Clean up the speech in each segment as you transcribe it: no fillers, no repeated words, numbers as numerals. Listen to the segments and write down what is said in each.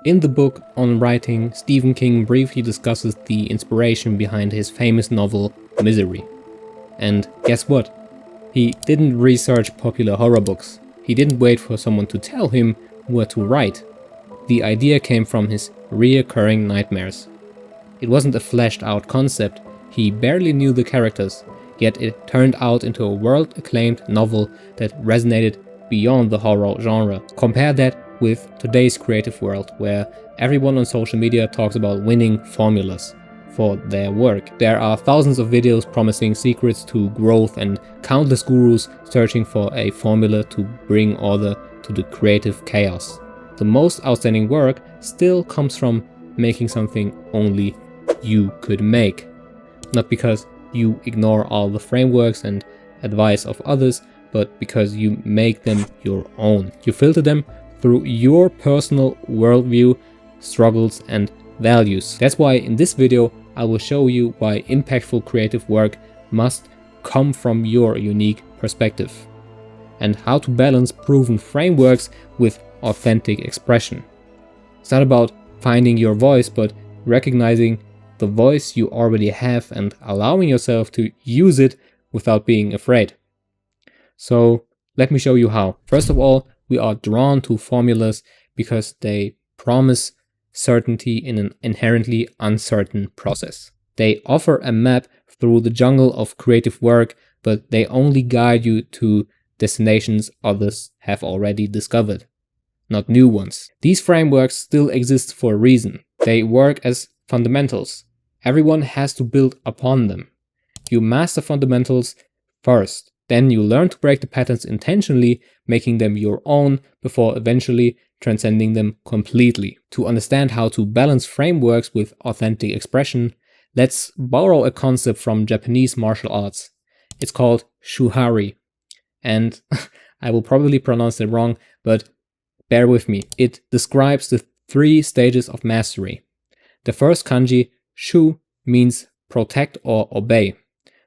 In the book on writing, Stephen King briefly discusses the inspiration behind his famous novel Misery. And guess what? He didn't research popular horror books. He didn't wait for someone to tell him what to write. The idea came from his reoccurring nightmares. It wasn't a fleshed out concept, he barely knew the characters, yet it turned out into a world-acclaimed novel that resonated beyond the horror genre. Compare that with today's creative world, where everyone on social media talks about winning formulas for their work. There are thousands of videos promising secrets to growth and countless gurus searching for a formula to bring order to the creative chaos. The most outstanding work still comes from making something only you could make. Not because you ignore all the frameworks and advice of others, but because you make them your own. You filter them through your personal worldview, struggles and values. That's why in this video I will show you why impactful creative work must come from your unique perspective, and how to balance proven frameworks with authentic expression. It's not about finding your voice, but recognizing the voice you already have and allowing yourself to use it without being afraid. So let me show you how. First of all, we are drawn to formulas because they promise certainty in an inherently uncertain process. They offer a map through the jungle of creative work, but they only guide you to destinations others have already discovered, not new ones. These frameworks still exist for a reason. They work as fundamentals. Everyone has to build upon them. You master fundamentals first, then you learn to break the patterns intentionally, making them your own before eventually transcending them completely. To understand how to balance frameworks with authentic expression, let's borrow a concept from Japanese martial arts. It's called Shuhari. And I will probably pronounce it wrong, but bear with me. It describes the 3 stages of mastery. The first kanji, Shu, means protect or obey,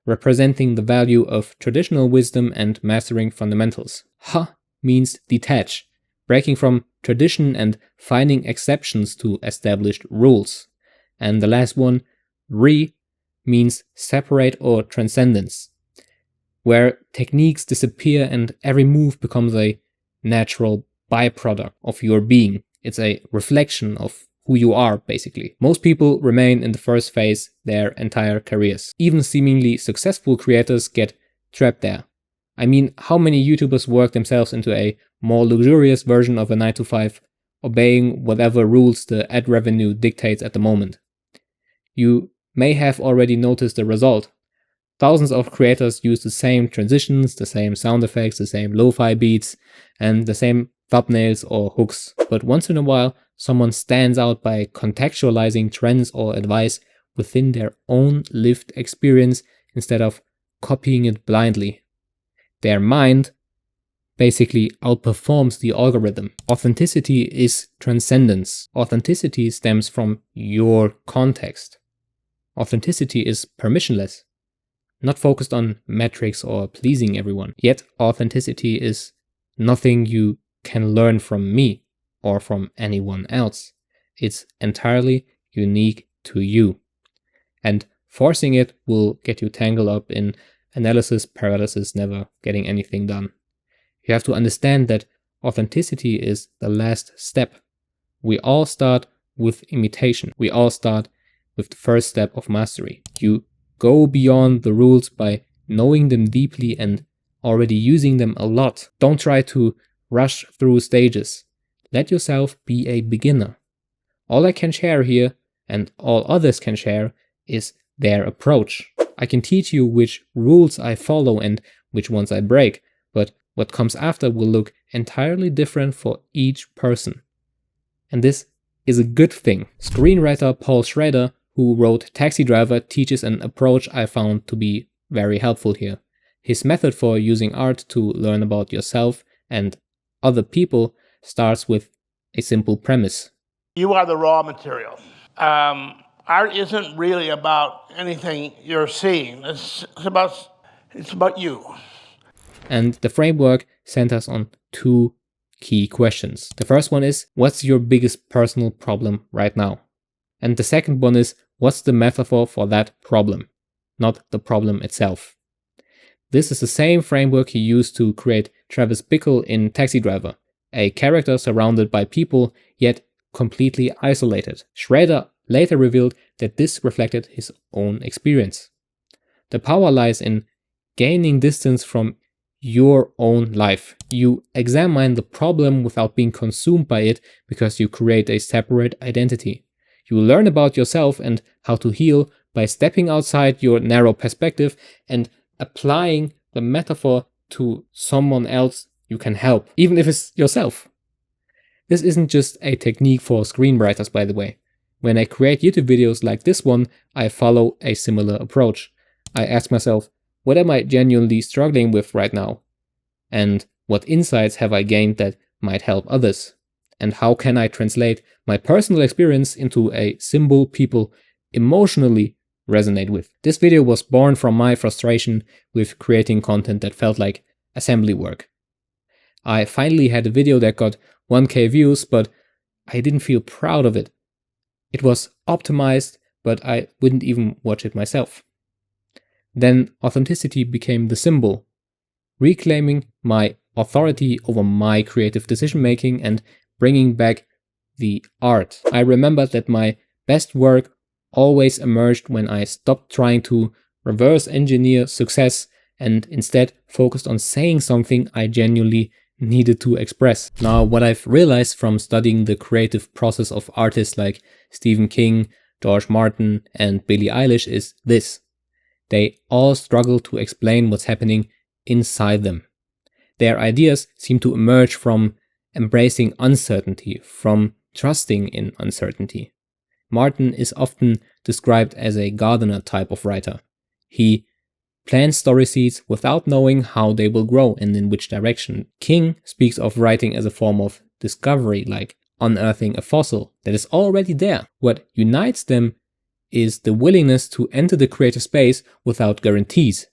representing the value of traditional wisdom and mastering fundamentals. Ha means detach, breaking from tradition and finding exceptions to established rules. And the last one, Ri, means separate or transcendence, where techniques disappear and every move becomes a natural byproduct of your being. It's a reflection of who you are, basically. Most people remain in the first phase their entire careers. Even seemingly successful creators get trapped there. I mean, how many YouTubers work themselves into a more luxurious version of a 9-to-5, obeying whatever rules the ad revenue dictates at the moment? You may have already noticed the result. Thousands of creators use the same transitions, the same sound effects, the same lo-fi beats, and the same thumbnails or hooks. But once in a while, someone stands out by contextualizing trends or advice within their own lived experience instead of copying it blindly. Their mind basically outperforms the algorithm. Authenticity is transcendence. Authenticity stems from your context. Authenticity is permissionless, not focused on metrics or pleasing everyone. Yet authenticity is nothing you can learn from me or from anyone else. It's entirely unique to you. And forcing it will get you tangled up in analysis paralysis, never getting anything done. You have to understand that authenticity is the last step. We all start with imitation. We all start with the first step of mastery. You go beyond the rules by knowing them deeply and already using them a lot. Don't try to rush through stages. Let yourself be a beginner. All I can share here, and all others can share, is their approach. I can teach you which rules I follow and which ones I break, but what comes after will look entirely different for each person. And this is a good thing. Screenwriter Paul Schrader, who wrote Taxi Driver, teaches an approach I found to be very helpful here. His method for using art to learn about yourself and other people starts with a simple premise. You are the raw material. Art isn't really about anything you're seeing. It's about you. And the framework centers on 2 key questions. The first one is, what's your biggest personal problem right now? And the second one is, what's the metaphor for that problem, not the problem itself? This is the same framework he used to create Travis Bickle in Taxi Driver, a character surrounded by people yet completely isolated. Schrader later revealed that this reflected his own experience. The power lies in gaining distance from your own life. You examine the problem without being consumed by it because you create a separate identity. You learn about yourself and how to heal by stepping outside your narrow perspective and applying the metaphor to someone else you can help, even if it's yourself. This isn't just a technique for screenwriters, by the way. When I create YouTube videos like this one, I follow a similar approach. I ask myself, what am I genuinely struggling with right now? And what insights have I gained that might help others? And how can I translate my personal experience into a symbol people emotionally resonate with? This video was born from my frustration with creating content that felt like assembly work. I finally had a video that got 1K views, but I didn't feel proud of it. It was optimized, but I wouldn't even watch it myself. Then authenticity became the symbol, reclaiming my authority over my creative decision making and bringing back the art. I remembered that my best work always emerged when I stopped trying to reverse engineer success and instead focused on saying something I genuinely needed to express. Now, what I've realized from studying the creative process of artists like Stephen King, George Martin, and Billie Eilish is this. They all struggle to explain what's happening inside them. Their ideas seem to emerge from embracing uncertainty, from trusting in uncertainty. Martin is often described as a gardener type of writer. He plants story seeds without knowing how they will grow and in which direction. King speaks of writing as a form of discovery, like unearthing a fossil that is already there. What unites them is the willingness to enter the creative space without guarantees.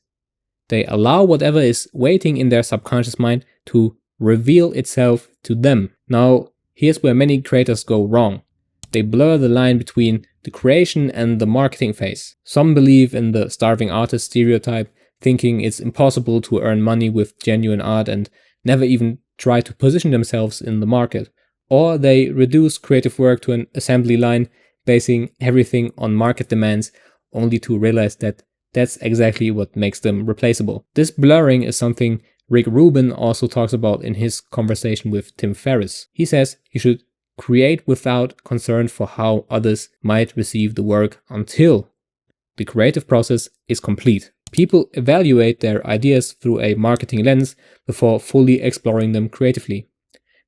They allow whatever is waiting in their subconscious mind to reveal itself to them. Now, here's where many creators go wrong. They blur the line between the creation and the marketing phase. Some believe in the starving artist stereotype, thinking it's impossible to earn money with genuine art and never even try to position themselves in the market. Or they reduce creative work to an assembly line, basing everything on market demands, only to realize that that's exactly what makes them replaceable. This blurring is something Rick Rubin also talks about in his conversation with Tim Ferriss. He says you should create without concern for how others might receive the work until the creative process is complete. People evaluate their ideas through a marketing lens before fully exploring them creatively.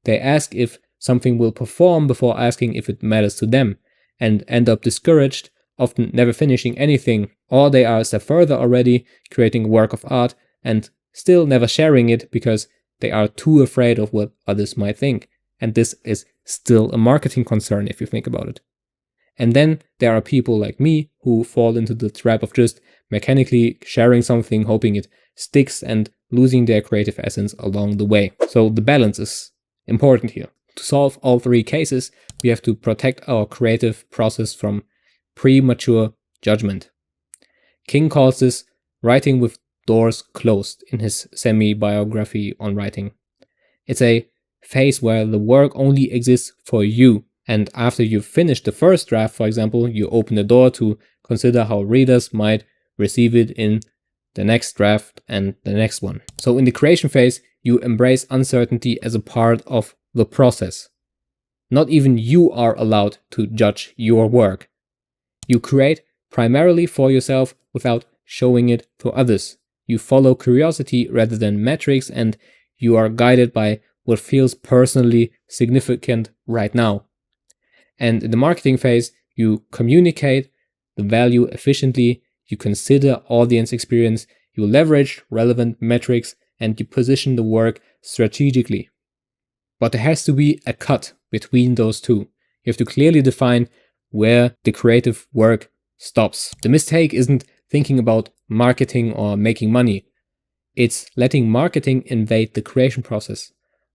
They ask if something will perform before asking if it matters to them, and end up discouraged, often never finishing anything, or they are a step further already, creating a work of art and still never sharing it because they are too afraid of what others might think. And this is still a marketing concern if you think about it. And then there are people like me who fall into the trap of just mechanically sharing something, hoping it sticks and losing their creative essence along the way. So the balance is important here. To solve all three cases, we have to protect our creative process from premature judgment. King calls this writing with doors closed in his semi-biography on writing. It's a phase where the work only exists for you, and after you've finished the first draft, for example, you open the door to consider how readers might receive it in the next draft and the next one. So in the creation phase, you embrace uncertainty as a part of the process. Not even you are allowed to judge your work. You create primarily for yourself without showing it to others. You follow curiosity rather than metrics, and you are guided by what feels personally significant right now. And in the marketing phase, you communicate the value efficiently, you consider audience experience, you leverage relevant metrics, and you position the work strategically. But there has to be a cut between those two. You have to clearly define where the creative work stops. The mistake isn't thinking about marketing or making money. It's letting marketing invade the creation process.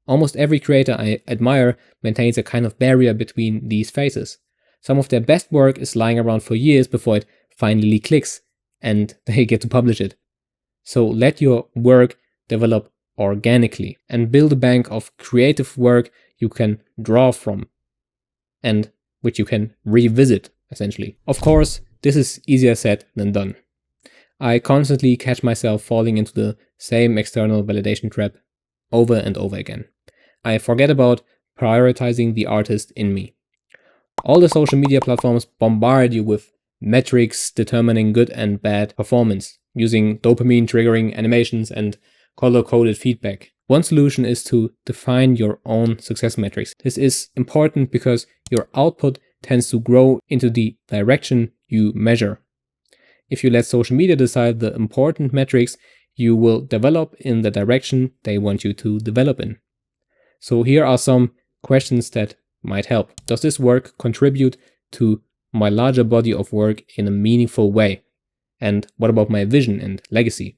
Almost every creator I admire maintains a kind of barrier between these phases. Some of their best work is lying around for years before it finally clicks and they get to publish it. So let your work develop organically and build a bank of creative work you can draw from and which you can revisit, essentially. Of course, this is easier said than done. I constantly catch myself falling into the same external validation trap over and over again. I forget about prioritizing the artist in me. All the social media platforms bombard you with metrics determining good and bad performance, using dopamine triggering animations and color-coded feedback. One solution is to define your own success metrics. This is important because your output tends to grow into the direction you measure. If you let social media decide the important metrics, you will develop in the direction they want you to develop in. So here are some questions that might help. Does this work contribute to my larger body of work in a meaningful way? And what about my vision and legacy?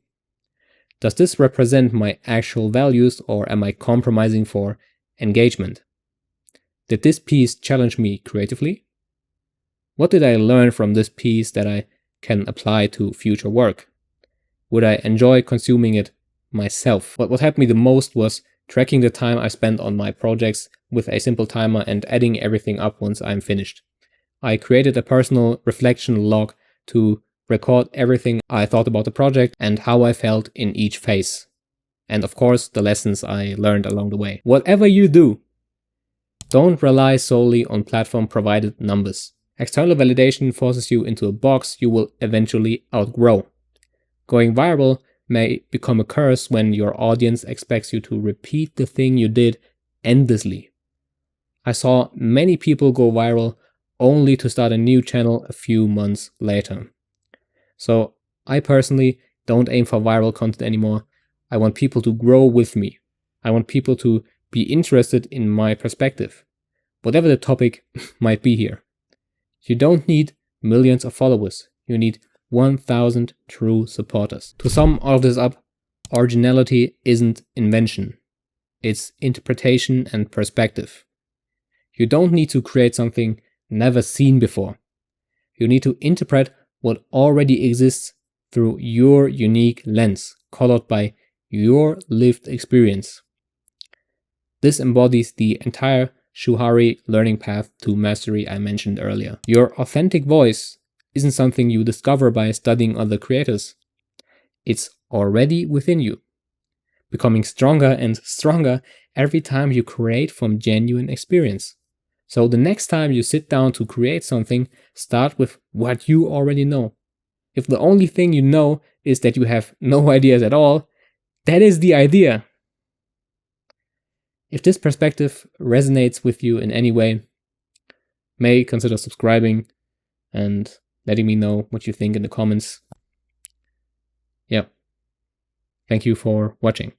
Does this represent my actual values, or am I compromising for engagement? Did this piece challenge me creatively? What did I learn from this piece that I can apply to future work? Would I enjoy consuming it myself? What helped me the most was tracking the time I spent on my projects with a simple timer and adding everything up once I'm finished. I created a personal reflection log to record everything I thought about the project and how I felt in each phase. And of course, the lessons I learned along the way. Whatever you do, don't rely solely on platform-provided numbers. External validation forces you into a box you will eventually outgrow. Going viral may become a curse when your audience expects you to repeat the thing you did endlessly. I saw many people go viral only to start a new channel a few months later. So I personally don't aim for viral content anymore. I want people to grow with me. I want people to be interested in my perspective, whatever the topic might be here. You don't need millions of followers. You need 1,000 true supporters. To sum all this up, originality isn't invention. It's interpretation and perspective. You don't need to create something never seen before. You need to interpret what already exists through your unique lens, colored by your lived experience. This embodies the entire Shuhari learning path to mastery I mentioned earlier. Your authentic voice isn't something you discover by studying other creators. It's already within you, becoming stronger and stronger every time you create from genuine experience. So the next time you sit down to create something, start with what you already know. If the only thing you know is that you have no ideas at all, that is the idea. If this perspective resonates with you in any way, may consider subscribing and letting me know what you think in the comments. Yeah. Thank you for watching.